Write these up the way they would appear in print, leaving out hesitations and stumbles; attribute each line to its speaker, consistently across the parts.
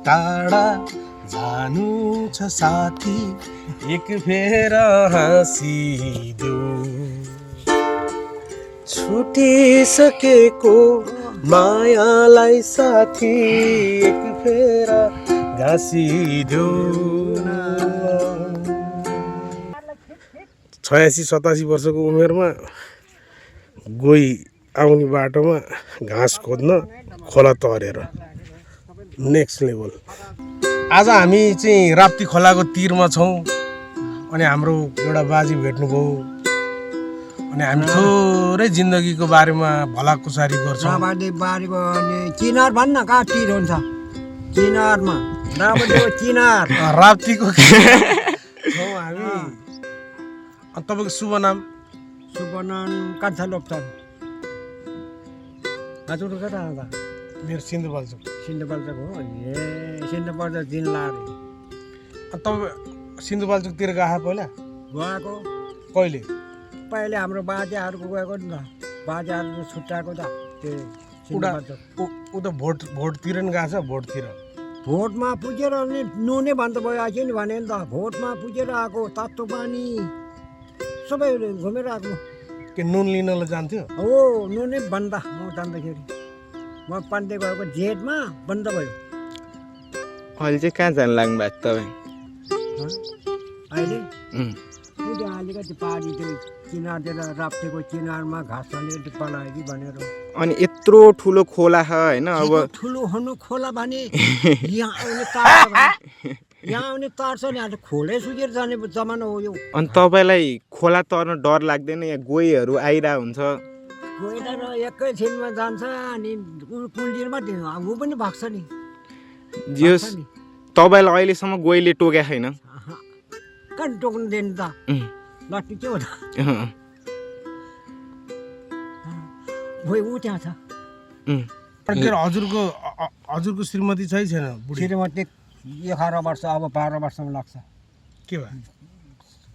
Speaker 1: टाढा जानु छ साथी एक फेर हाँसिदेऊ छुटिसकेको मायालाई साथी एक फेर घाँसिदेऊ 86-87 वर्षको उमेरमा गोही आउने बाटोमा घाँस खोज्न खोला तरेर नेक्स्ट लेभल। आज हामी चाहिँ राप्ती खोलाको तिरमा छौँ अनि हाम्रो एउटा बाजी भेट्नुभयो अनि हामी थोरै जिन्दगीको बारेमा भलाकुसारी गर्छौँ।
Speaker 2: बारीको चिनार भन्न कहाँ तिर हुन्छ चिनारमा चिनार
Speaker 1: राप्तीको छौँ हामी। तपाईँको शुभ नाम?
Speaker 2: शुभ नाम कान्छा लोप्छन्। हजुर कता आउँदा?
Speaker 1: मेरो सिन्धुपाल्चोक।
Speaker 2: सिन्धुपाल्चोक हो ए सिन्धुपाल्चोक जिल्ला अरे।
Speaker 1: तपाईँ सिन्धुपाल्चोकतिर गएको पहिला?
Speaker 2: गएको
Speaker 1: कहिले?
Speaker 2: पहिले हाम्रो बाजेहरूको गएको नि त बाजेहरू छुट्याएको त त्यो सिन्धुपाल्चोक।
Speaker 1: ऊ त भोटतिर नि गएको छ। भोटतिर
Speaker 2: भोटमा पुगेर अनि नुनै भन्द भयो आएको नि भने नि त भोटमा पुगेर आएको तातो पानी सबै घुमेर आएको।
Speaker 1: के नुन लिनलाई जान्थ्यो?
Speaker 2: हो नुनै बन्द म जान्दाखेरि म पाण्डे गएको जेठमा बन्द भयो।
Speaker 3: अहिले चाहिँ कहाँ जानु लाग्नु भएको तपाईँ?
Speaker 2: अहिले त्यो अलिकति पानी त्यो चिनारतिर राप्तीको चिनारमा घाँस अलिकति पलायो कि भनेर।
Speaker 3: अनि यत्रो ठुलो खोला छ होइन? अब
Speaker 2: ठुलो हुनु खोला भने यहाँ आउने तार यहाँ आउने तार छ नि आज खोलै सुकेर जाने जमाना हो यो।
Speaker 3: अनि तपाईँलाई खोला तर्न डर लाग्दैन? यहाँ गोहीहरू आइरहेको हुन्छ।
Speaker 2: गएर एकैछिनमा जान्छ अनि कुलजिरमा ऊ पनि भाग्छ नि।
Speaker 3: जियोस् तपाईँलाई अहिलेसम्म गोहीले टोकेको छैन?
Speaker 2: कहाँ टोक्नु दिनु त लट्टी के हो त गोही ऊ त्यहाँ छ।
Speaker 1: हजुरको श्रीमती छै छैन?
Speaker 2: श्रीमती 11 वर्ष अब 12 वर्षमा लाग्छ।
Speaker 1: के भयो?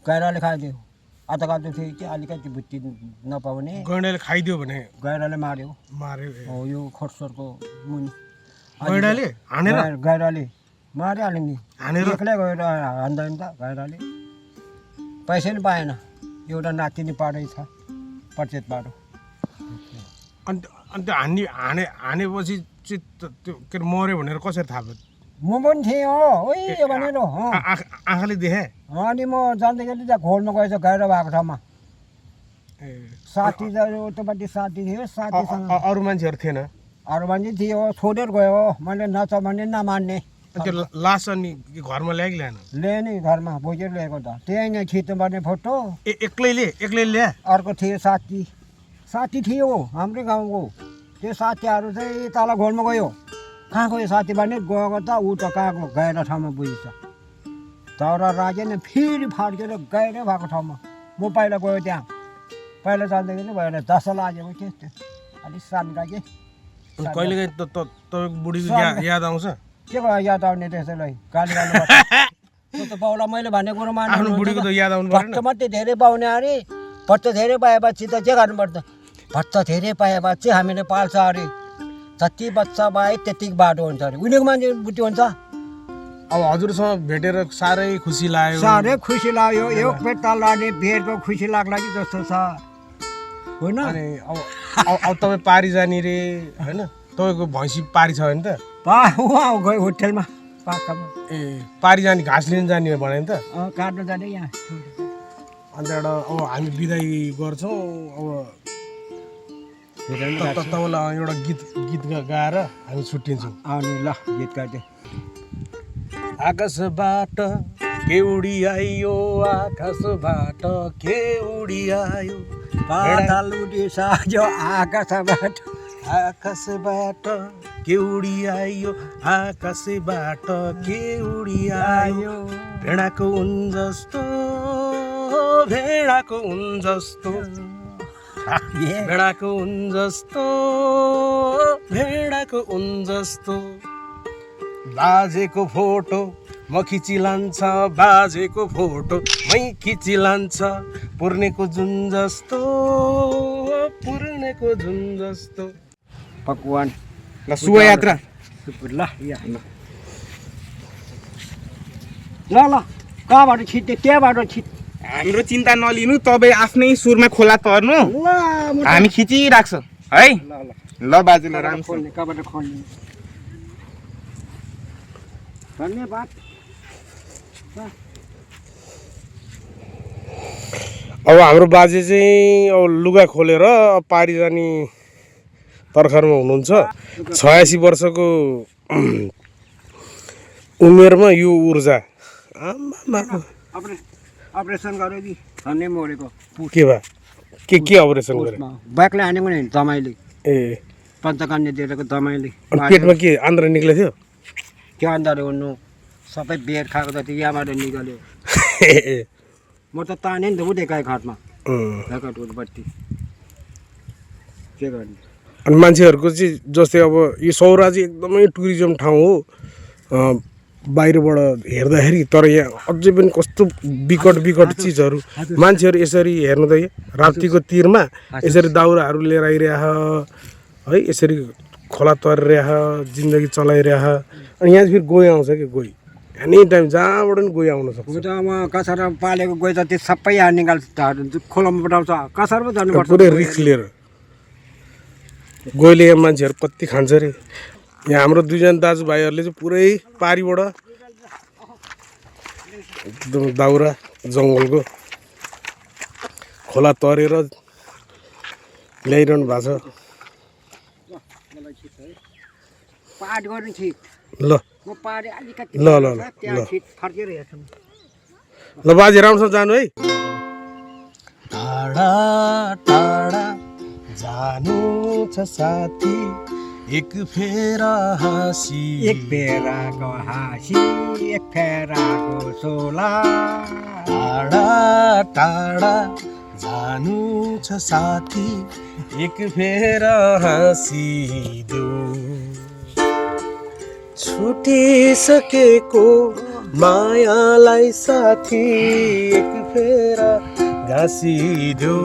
Speaker 2: गैराले खाइदियो आधा गाजो थियो कि अलिकति बुट्टी नपाउने
Speaker 1: गैँडाले खाइदियो भने
Speaker 2: गैराले मार्यो हो यो खोर्सोरको मुनि
Speaker 1: गैँडाले हानेर
Speaker 2: गैराले मारिहाल्यो नि
Speaker 1: हानेर
Speaker 2: एक्लै गएर हान्दैन त गैराले पैसा नि पाएन एउटा नातिनी पाडै छ पर्चेत पाडो
Speaker 1: अनि त्यो हानेपछि त्यो के मर्यो भनेर कसरी थाहा भयो?
Speaker 2: म पनि थिएँ हो ओइ भनेर
Speaker 1: आँखाले देखेँ।
Speaker 2: अनि म जाँदाखेरि त्यहाँ खोल्नु गएछ गएर भएको ठाउँमा साथी उतापट्टि साथी थियो साथीसँग
Speaker 1: अरू मान्छेहरू थिएन?
Speaker 2: अरू मान्छे थियो छोडेर गयो मैले नच भने नमान्ने।
Speaker 1: त्यो लास अनि घरमा ल्यायो कि ल्याएन? ल्यायो
Speaker 2: नि घरमा बोकेर ल्याएको त त्यही नै खिच्नुपर्ने फोटो
Speaker 1: एक्लै ल्या।
Speaker 2: अर्को थियो साथी थियो हाम्रै गाउँको त्यो साथीहरू चाहिँ तल घोलमा गयो। कहाँ गयो साथी भने गएको त ऊ त कहाँको गएर ठाउँमा बुझिन्छ तर राजेन फेरि फर्केर गएरै भएको ठाउँमा म पहिला गयो त्यहाँ पहिला जाँदाखेरि भएन दस लागेको के त्यो अलिक सानो लाग्यो।
Speaker 1: कहिले तपाईँको बुढीको याद आउँछ?
Speaker 2: के भयो याद आउने त्यसैलाई गाली गाली त्यो त बाउलाई मैले भनेको कुरो
Speaker 1: आफ्नो बुढीको त याद आउनु
Speaker 2: भट्ट मात्रै धेरै पाउने अरे भट्ट धेरै पाएपछि त के गर्नुपर्छ भट्ट धेरै पाएपछि हामीले पाल्छ अरे जति बच्चा पाए त्यतिको बाटो हुन्छ अरे उनीको मान्छे बुट्टी हुन्छ।
Speaker 1: अब हजुरसँग भेटेर साह्रै खुसी लाग्यो।
Speaker 2: साह्रै खुसी लाग्यो एक पेट तलाने बेरको खुसी लाग्ला कि जस्तो छ होइन।
Speaker 1: अनि अब तपाईँ पारी जाने रे होइन? तपाईँको भैँसी पारी छ भने त
Speaker 2: गयो होटेलमा पाकामा
Speaker 1: ए पारी जाने घाँस लिन जाने भने त
Speaker 2: काट्नु जाने यहाँ।
Speaker 1: अन्त एउटा अब हामी बिदाई गर्छौँ। अब तपाईँलाई एउटा गीत गाएर हामी छुट्टिन्छौँ।
Speaker 2: आउने ल गीत गाइदिए।
Speaker 1: आकाशबाट के उडी आयो आकाशबाट के उडी आयो
Speaker 2: बादल उडी सायो आकाशबाट
Speaker 1: के उडी आयो आकाशबाट के उडी आयो भेडाको उन जस्तो भेडाको उन जस्तो भेडाको उन जस्तो भेडाको उन जस्तो बाजेको फोटो म खिचिलान्छ बाजेको फोटो मै खिचिलान्छ पुर्नेको जुन जस्तो पुर्नेको जुन जस्तो
Speaker 2: पकवान
Speaker 3: ल शुभ यात्रा
Speaker 2: ल ल ल कहाँबाट छिट्ने त्यहाँबाट छिट
Speaker 3: हाम्रो चिन्ता नलिनु, तपाईँ आफ्नै सुरमा खोला तर्नु,
Speaker 2: ल म
Speaker 3: हामी खिचिराख्छौँ है।
Speaker 2: ल ल
Speaker 3: ल बाजेलाई राम्रो
Speaker 2: खोल्ने कहाँबाट खोल्ने धन्यवाद।
Speaker 1: अब हाम्रो बाजे चाहिँ अब लुगा खोलेर पारी जाने तर्खरमा हुनुहुन्छ। 86 वर्षको उमेरमा यो ऊर्जा आम्मामा।
Speaker 2: अपरेसन गर्यो कि धन्य मरेको
Speaker 1: के भयो? के अपरेसन गरे?
Speaker 2: ब्याकले हानेको नि दमाईले,
Speaker 1: ए
Speaker 2: पञ्चकन्या दिएको दमाईले।
Speaker 1: अनि पेटमा के आन्द्रा निक्लेको थियो?
Speaker 2: त्यो अन्दाले हुनु सबै बेड खाएको जति यहाँबाट निकाल्यो। म त ताने नि त उठेको घाटमा ढाकाटुट बत्ती के गर्ने।
Speaker 1: अनि मान्छेहरूको चाहिँ जस्तै अब यो सौरा चाहिँ एकदमै टुरिज्म ठाउँ हो बाहिरबाट हेर्दाखेरि, तर यहाँ अझै पनि कस्तो विकट चिजहरू मान्छेहरू यसरी हेर्नु त राप्तीको तिरमा यसरी दाउराहरू लिएर आइरह है, यसरी खोला तरिरह जिन्दगी चलाइरह। अनि यहाँ फेरि गोही आउँछ कि गोही एनी टाइम जहाँबाट पनि गोही आउन सक्छ।
Speaker 2: उतामा कसार पालेको गए त त्यो सबै यहाँ निकाल्छ, खोलामा पठाउँछ, कसारमा जानुपर्छ
Speaker 1: पुरै रिस्क लिएर। गोहीले यहाँ मान्छेहरू कति खान्छ अरे। यहाँ हाम्रो दुईजना दाजुभाइहरूले चाहिँ पुरै पारीबाट एकदम दाउरा जङ्गलको खोला तरेर ल्याइरहनु भएको छ।
Speaker 2: पाट गर्नु छिट
Speaker 1: ल
Speaker 2: म पारे अलिकति
Speaker 1: ल ल ल
Speaker 2: त्यहाँ छिट फर्केर हेर्छौँ।
Speaker 1: ल बाजे राम्रोसँग जानु है।
Speaker 4: टाढा टाढा जानु छ साथी, एक फेरा हाँसी,
Speaker 2: एक फेराको हाँसी एक फेराको सोला।
Speaker 4: टाढा टाढा जानु छ साथी, एक फेरा हाँसिदेऊ, छुटिसकेको मायालाई साथी, एक फेरा घाँसिदेऊ।